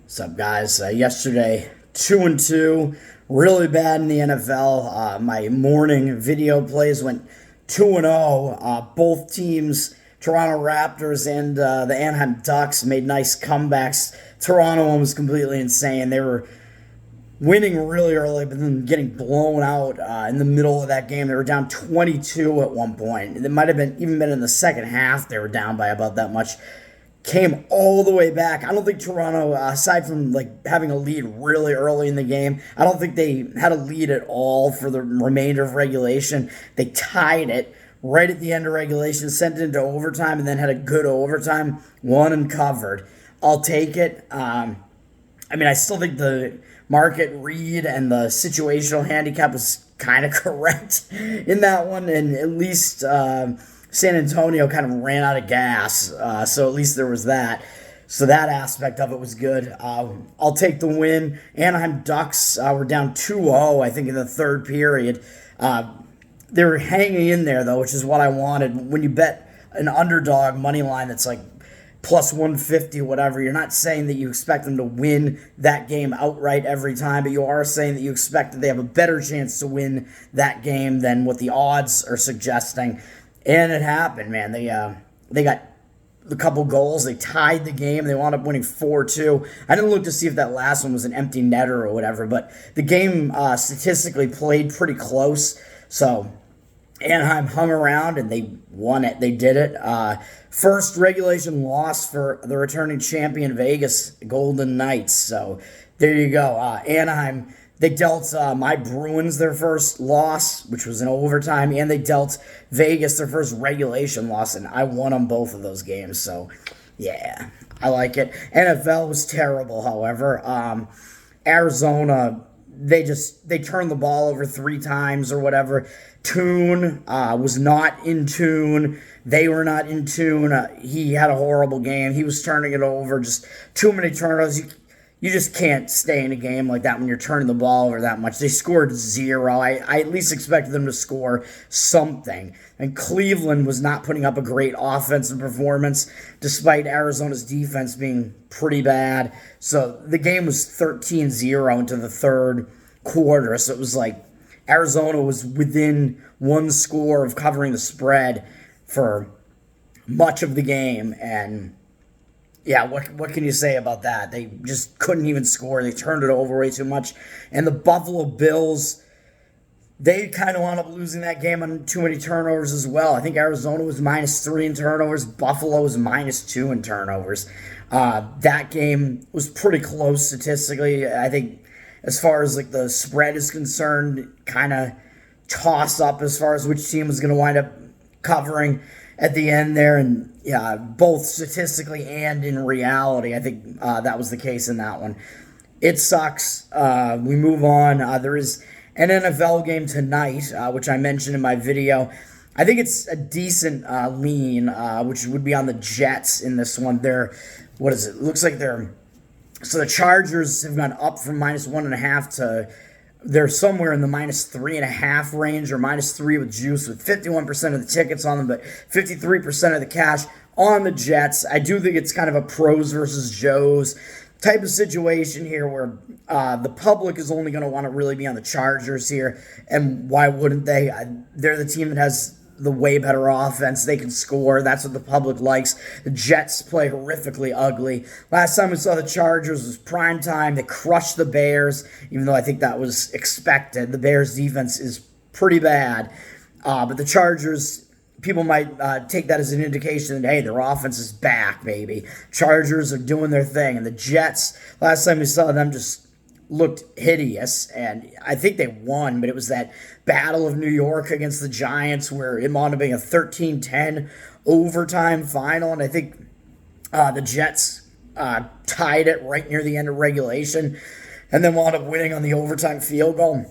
What's up, guys? Yesterday, 2-2, really bad in the NFL. My morning video plays went 2-0. Both teams, Toronto Raptors and the Anaheim Ducks, made nice comebacks. Toronto one was completely insane. They were winning really early, but then getting blown out in the middle of that game. They were down 22 at one point. It might have been even been in the second half. They were down by about that much. Came all the way back. I don't think Toronto, aside from like having a lead really early in the game, I don't think they had a lead at all for the remainder of regulation. They tied it right at the end of regulation, sent it into overtime, and then had a good overtime, won and covered. I'll take it. I still think the market read and the situational handicap was kind of correct in that one, and at least San Antonio kind of ran out of gas, so at least there was that. So that aspect of it was good. I'll take the win. Anaheim Ducks were down 2-0, I think, in the third period. They were hanging in there, though, which is what I wanted. When you bet an underdog money line that's like plus 150, whatever, you're not saying that you expect them to win that game outright every time, but you are saying that you expect that they have a better chance to win that game than what the odds are suggesting. And it happened, man. They got a couple goals. They tied the game. They wound up winning 4-2. I didn't look to see if that last one was an empty netter or whatever, but the game statistically played pretty close. So Anaheim hung around and they won it. They did it. First regulation loss for the returning champion Vegas Golden Knights. So there you go. Anaheim, they dealt my Bruins their first loss, which was in overtime, and they dealt Vegas their first regulation loss, and I won them both of those games. So, yeah, I like it. NFL was terrible, however. Arizona, they turned the ball over 3 times or whatever. Tune was not in tune. They were not in tune. He had a horrible game. He was turning it over. Just too many turnovers. You just can't stay in a game like that when you're turning the ball over that much. They scored 0. I at least expected them to score something. And Cleveland was not putting up a great offensive performance, despite Arizona's defense being pretty bad. So the game was 13-0 into the third quarter. So it was like Arizona was within one score of covering the spread for much of the game. And yeah, what can you say about that? They just couldn't even score. They turned it over way too much. And the Buffalo Bills, they kind of wound up losing that game on too many turnovers as well. I think Arizona was -3 in turnovers. Buffalo was -2 in turnovers. That game was pretty close statistically. I think as far as like the spread is concerned, kind of toss up as far as which team was going to wind up covering at the end there, and yeah, both statistically and in reality, I think that was the case in that one. It sucks. We move on. There is an NFL game tonight, which I mentioned in my video. I think it's a decent lean, which would be on the Jets in this one. What is it? Looks like so the Chargers have gone up from -1.5 to they're somewhere in the -3.5 range or -3 with juice, with 51% of the tickets on them, but 53% of the cash on the Jets. I do think it's kind of a pros versus Joes type of situation here where the public is only going to want to really be on the Chargers here. And why wouldn't they? They're the team that has the way better offense. They can score. That's what the public likes. The Jets play horrifically ugly. Last time we saw the Chargers was prime time. They crushed the Bears, even though I think that was expected. The Bears' defense is pretty bad. But the Chargers, people might take that as an indication that, hey, their offense is back, baby. Chargers are doing their thing. And the Jets, last time we saw them, just looked hideous, and I think they won, but it was that Battle of New York against the Giants where it wound up being a 13-10 overtime final, and I think the Jets tied it right near the end of regulation and then wound up winning on the overtime field goal.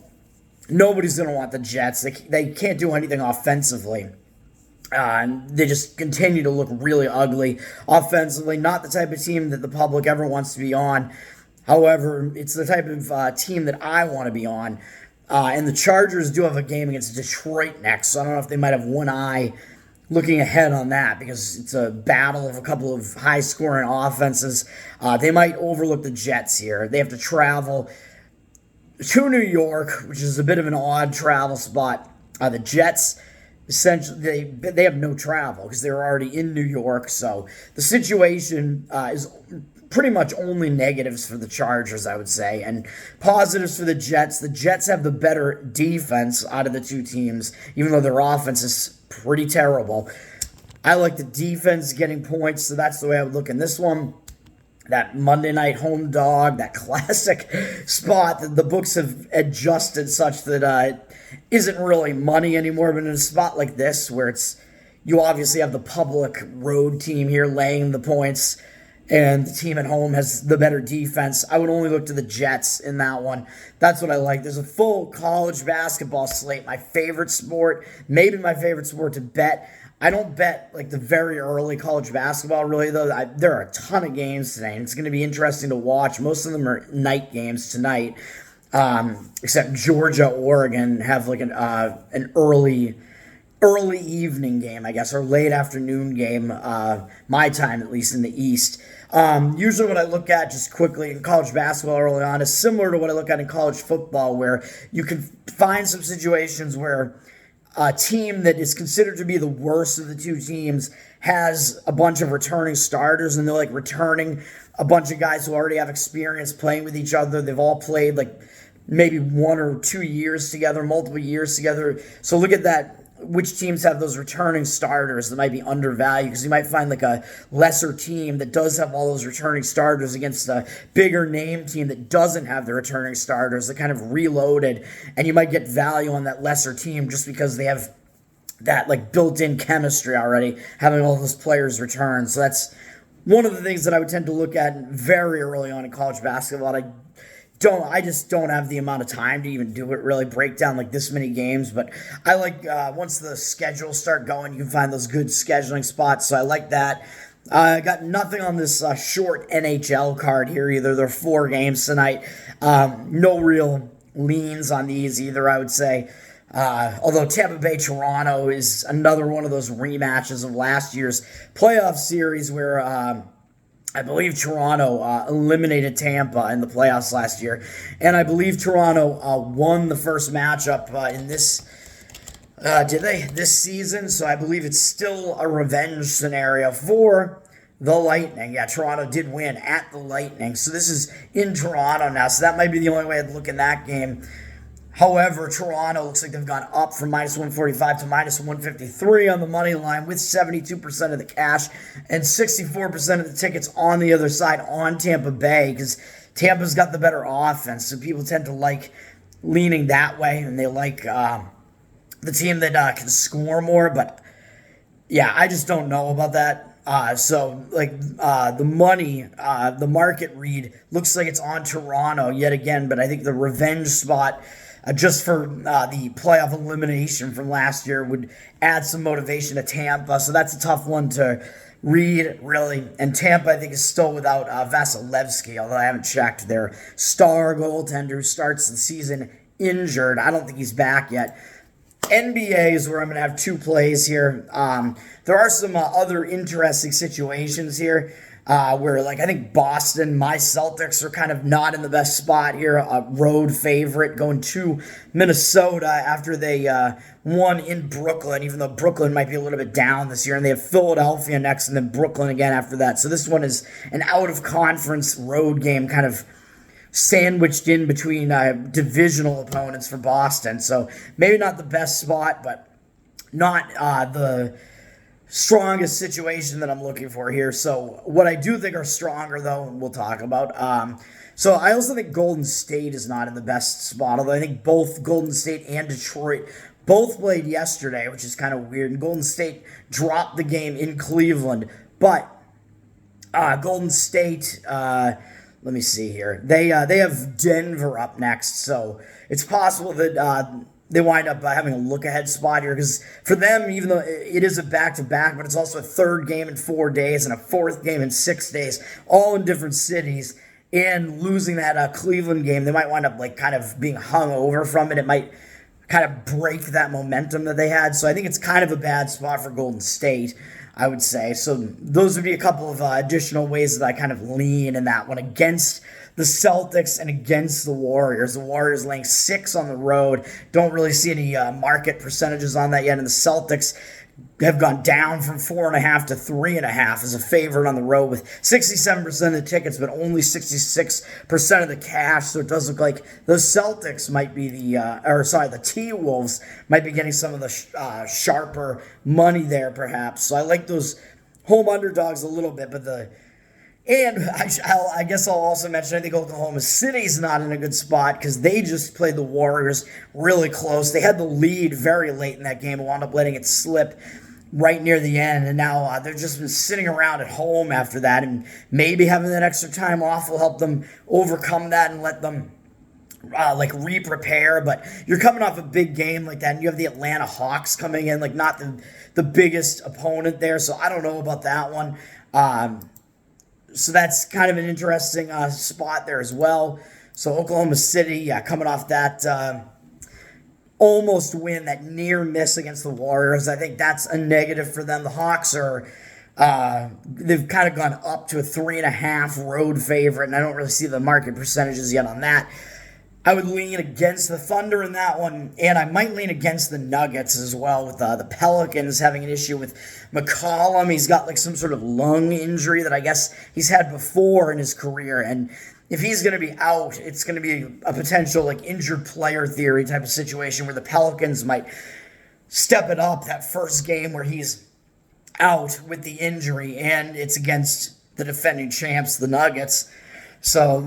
Nobody's going to want the Jets. They can't do anything offensively. And they just continue to look really ugly offensively. Not the type of team that the public ever wants to be on. However, it's the type of team that I want to be on. And the Chargers do have a game against Detroit next, so I don't know if they might have one eye looking ahead on that because it's a battle of a couple of high-scoring offenses. They might overlook the Jets here. They have to travel to New York, which is a bit of an odd travel spot. The Jets essentially they have no travel because they're already in New York, so the situation is pretty much only negatives for the Chargers, I would say, and positives for the Jets. The Jets have the better defense out of the two teams, even though their offense is pretty terrible. I like the defense getting points, so that's the way I would look in this one. That Monday night home dog, that classic spot that the books have adjusted such that it isn't really money anymore, but in a spot like this where you obviously have the public road team here laying the points, and the team at home has the better defense. I would only look to the Jets in that one. That's what I like. There's a full college basketball slate. My favorite sport, maybe my favorite sport to bet. I don't bet like the very early college basketball, really, though. There are a ton of games today, and it's going to be interesting to watch. Most of them are night games tonight, except Georgia, Oregon have like an early evening game, I guess, or late afternoon game, my time at least in the East. Usually what I look at just quickly in college basketball early on is similar to what I look at in college football, where you can find some situations where a team that is considered to be the worst of the two teams has a bunch of returning starters, and they're like returning a bunch of guys who already have experience playing with each other. They've all played like maybe 1 or 2 years together, multiple years together. So look at that. Which teams have those returning starters that might be undervalued, because you might find like a lesser team that does have all those returning starters against a bigger name team that doesn't have the returning starters, that kind of reloaded, and you might get value on that lesser team just because they have that like built-in chemistry already, having all those players return. So that's one of the things that I would tend to look at very early on in college basketball. I just don't have the amount of time to even do it, really break down like this many games. But I like once the schedules start going, you can find those good scheduling spots. So I like that. I got nothing on this short NHL card here either. There are 4 games tonight. No real leans on these either, I would say. Although Tampa Bay Toronto is another one of those rematches of last year's playoff series where I believe Toronto eliminated Tampa in the playoffs last year, and I believe Toronto won the first matchup in this. Did they this season? So I believe it's still a revenge scenario for the Lightning. Yeah, Toronto did win at the Lightning, so this is in Toronto now. So that might be the only way I'd look in that game. However, Toronto looks like they've gone up from minus 145 to minus 153 on the money line with 72% of the cash and 64% of the tickets on the other side on Tampa Bay, because Tampa's got the better offense. So people tend to like leaning that way, and they like the team that can score more. But yeah, I just don't know about that. The money, the market read looks like it's on Toronto yet again, but I think the revenge spot just for the playoff elimination from last year would add some motivation to Tampa. So that's a tough one to read, really. And Tampa, I think, is still without Vasilevsky, although I haven't checked. Their star goaltender who starts the season injured. I don't think he's back yet. NBA is where I'm going to have 2 plays here. There are some other interesting situations here where, like, I think Boston, my Celtics are kind of not in the best spot here. A road favorite going to Minnesota after they won in Brooklyn, even though Brooklyn might be a little bit down this year. And they have Philadelphia next and then Brooklyn again after that. So this one is an out-of-conference road game kind of sandwiched in between divisional opponents for Boston. So maybe not the best spot, but not the strongest situation that I'm looking for here. So what I do think are stronger, though, we'll talk about. So I also think Golden State is not in the best spot, although I think both Golden State and Detroit both played yesterday, which is kind of weird. And Golden State dropped the game in Cleveland, but Golden State, let me see here. They have Denver up next, so it's possible that they wind up having a look-ahead spot here, because for them, even though it is a back-to-back, but it's also a 3rd game in 4 days and a 4th game in 6 days, all in different cities, and losing that Cleveland game, they might wind up like kind of being hung over from it. It might kind of break that momentum that they had. So I think it's kind of a bad spot for Golden State, I would say. So those would be a couple of additional ways that I kind of lean in that one against the Celtics and against the Warriors. The Warriors laying 6 on the road. Don't really see any market percentages on that yet. And the Celtics have gone down from 4.5 to 3.5 as a favorite on the road with 67% of the tickets, but only 66% of the cash. So it does look like the Celtics might be the T-Wolves might be getting some of the sharper money there, perhaps. So I like those home underdogs a little bit, but I guess I'll also mention, I think Oklahoma City's not in a good spot because they just played the Warriors really close. They had the lead very late in that game and wound up letting it slip right near the end. And now they've just been sitting around at home after that. And maybe having that extra time off will help them overcome that and let them re-prepare. But you're coming off a big game like that, and you have the Atlanta Hawks coming in, like not the biggest opponent there. So I don't know about that one. So that's kind of an interesting spot there as well. So Oklahoma City, coming off that almost win, that near miss against the Warriors. I think that's a negative for them. The Hawks they've kind of gone up to a 3.5 road favorite, and I don't really see the market percentages yet on that. I would lean against the Thunder in that one, and I might lean against the Nuggets as well, with the Pelicans having an issue with McCollum. He's got like some sort of lung injury that I guess he's had before in his career, and if he's going to be out, it's going to be a potential like injured player theory type of situation where the Pelicans might step it up that first game where he's out with the injury, and it's against the defending champs, the Nuggets. So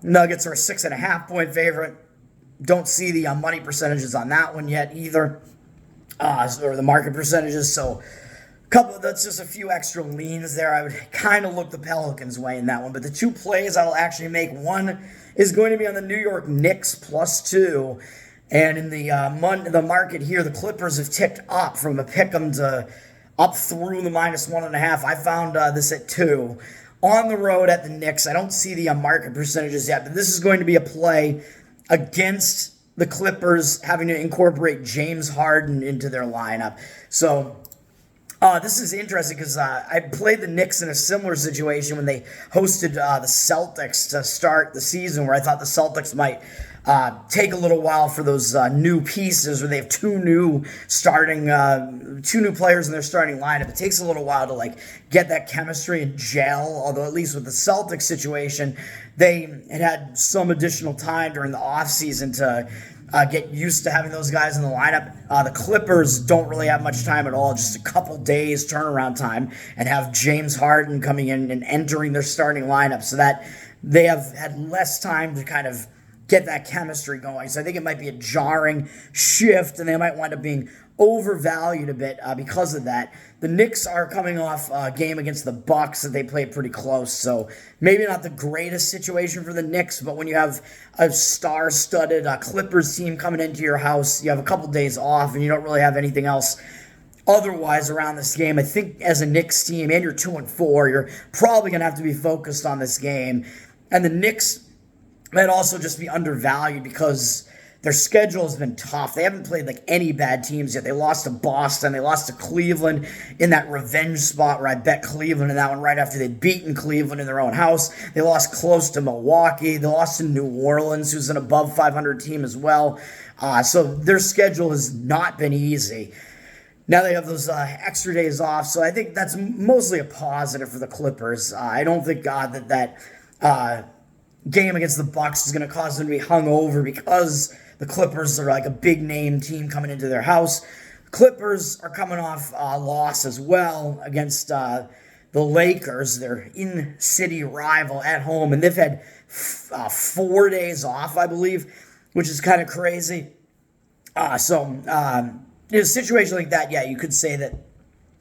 Nuggets are a 6.5 point favorite. Don't see the money percentages on that one yet either, or the market percentages. So that's just a few extra leans there. I would kind of look the Pelicans' way in that one. But the two plays I'll actually make, one is going to be on the New York Knicks +2. And in the market here, the Clippers have ticked up from a pick'em to up through the -1.5. I found this at 2. On the road at the Knicks, I don't see the market percentages yet, but this is going to be a play against the Clippers having to incorporate James Harden into their lineup. So this is interesting because I played the Knicks in a similar situation when they hosted the Celtics to start the season, where I thought the Celtics might take a little while for those new pieces, where they have two new players in their starting lineup. It takes a little while to get that chemistry and gel, although at least with the Celtics situation, they had some additional time during the offseason to get used to having those guys in the lineup. The Clippers don't really have much time at all, just a couple days turnaround time, and have James Harden coming in and entering their starting lineup, so that they have had less time to kind of get that chemistry going. So I think it might be a jarring shift, and they might wind up being overvalued a bit because of that. The Knicks are coming off a game against the Bucks that they played pretty close, so maybe not the greatest situation for the Knicks, but when you have a star-studded Clippers team coming into your house, you have a couple days off, and you don't really have anything else otherwise around this game. I think as a Knicks team, and you're 2-4, you're probably going to have to be focused on this game. And the Knicks might also just be undervalued because their schedule has been tough. They haven't played any bad teams yet. They lost to Boston. They lost to Cleveland in that revenge spot where I bet Cleveland in that one right after they'd beaten Cleveland in their own house. They lost close to Milwaukee. They lost to New Orleans, who's an above 500 team as well. So their schedule has not been easy. Now they have those extra days off, so I think that's mostly a positive for the Clippers. I don't think that game against the Bucks is going to cause them to be hungover because the Clippers are a big name team coming into their house. Clippers are coming off a loss as well against the Lakers, their in-city rival at home, and they've had 4 days off, I believe, which is kind of crazy. In a situation like that, yeah, you could say that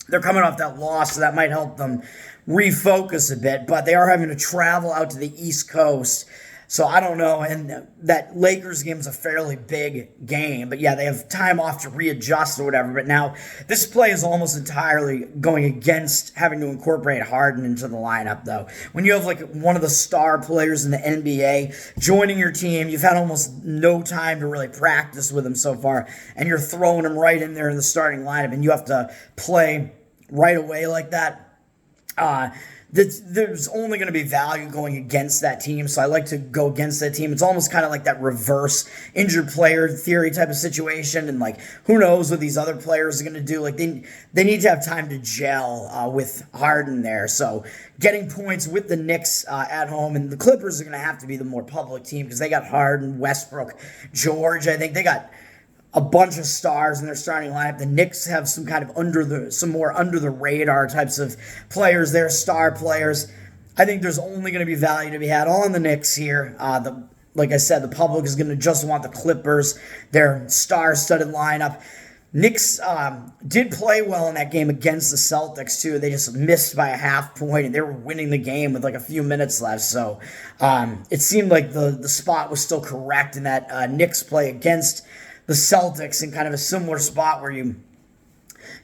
they're coming off that loss, so that might help them refocus a bit, but they are having to travel out to the East Coast. So I don't know. And that Lakers game is a fairly big game. But yeah, they have time off to readjust or whatever. But now this play is almost entirely going against having to incorporate Harden into the lineup, though. When you have like one of the star players in the NBA joining your team, you've had almost no time to really practice with him so far. And you're throwing him right in there in the starting lineup. And you have to play right away like that. There's only going to be value going against that team, so I like to go against that team. It's almost kind of like that reverse injured player theory type of situation, and like who knows what these other players are going to do. Like they need to have time to gel with Harden there. So getting points with the Knicks at home, and the Clippers are going to have to be the more public team because they got Harden, Westbrook, George. I think they got a bunch of stars in their starting lineup. The Knicks have some kind of some more under the radar types of players. They're star players. I think there's only going to be value to be had on the Knicks here. Like I said, the public is going to just want the Clippers, their star-studded lineup. Knicks did play well in that game against the Celtics, too. They just missed by a half point, and they were winning the game with like a few minutes left. So it seemed like the spot was still correct in that Knicks play against the Celtics in kind of a similar spot where you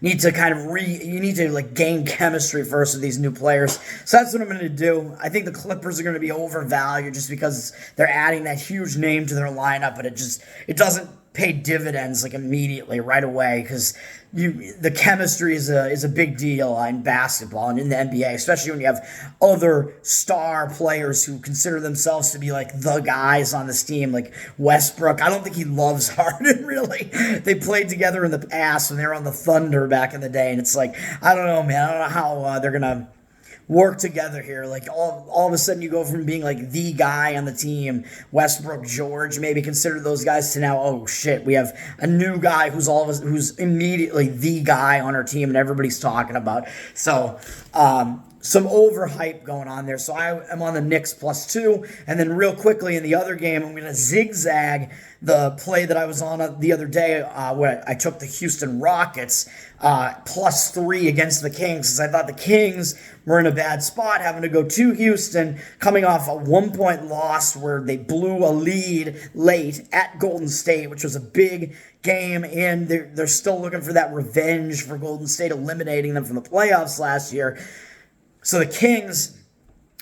need to like gain chemistry first with these new players. So that's what I'm going to do. I think the Clippers are going to be overvalued just because they're adding that huge name to their lineup, but it doesn't pay dividends like immediately right away because the chemistry is a big deal in basketball and in the NBA, especially when you have other star players who consider themselves to be like the guys on this team, like Westbrook. I don't think he loves Harden really. They played together in the past when they were on the Thunder back in the day, and it's like I don't know, man. I don't know how they're gonna work together here. Like all of a sudden you go from being like the guy on the team, Westbrook, George, maybe consider those guys, to now, oh shit, we have a new guy who's immediately the guy on our team and everybody's talking about. So some overhype going on there. So I am on the Knicks +2. And then real quickly in the other game, I'm going to zigzag the play that I was on the other day where I took the Houston Rockets +3 against the Kings, because I thought the Kings were in a bad spot, having to go to Houston, coming off a 1-point loss where they blew a lead late at Golden State, which was a big game, and they're still looking for that revenge for Golden State eliminating them from the playoffs last year. So the Kings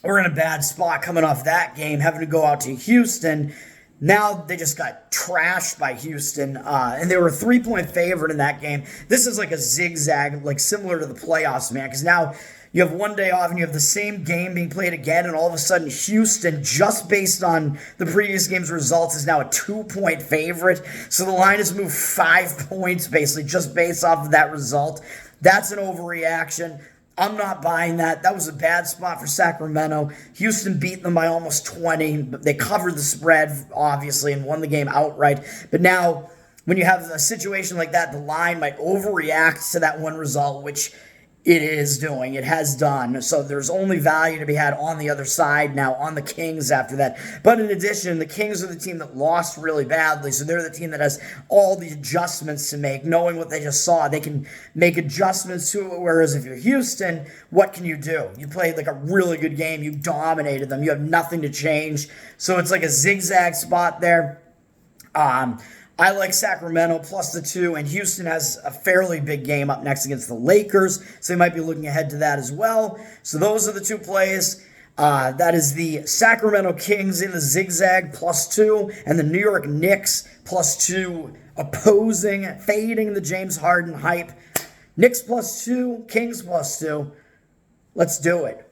were in a bad spot coming off that game, having to go out to Houston. Now they just got trashed by Houston, and they were a 3-point favorite in that game. This is like a zigzag, like similar to the playoffs, man, because now you have one day off and you have the same game being played again, and all of a sudden Houston, just based on the previous game's results, is now a 2-point favorite. So the line has moved 5 points, basically, just based off of that result. That's an overreaction. I'm not buying that. That was a bad spot for Sacramento. Houston beat them by almost 20. They covered the spread, obviously, and won the game outright. But now, when you have a situation like that, the line might overreact to that one result, which it is doing. It has done. So there's only value to be had on the other side now, on the Kings after that. But in addition, the Kings are the team that lost really badly. So they're the team that has all the adjustments to make. Knowing what they just saw, they can make adjustments to it. Whereas if you're Houston, what can you do? You played like a really good game. You dominated them. You have nothing to change. So it's like a zigzag spot there. I like Sacramento +2, and Houston has a fairly big game up next against the Lakers, so they might be looking ahead to that as well. So those are the two plays. That is the Sacramento Kings in the zigzag +2, and the New York Knicks +2 fading the James Harden hype. Knicks +2, Kings +2. Let's do it.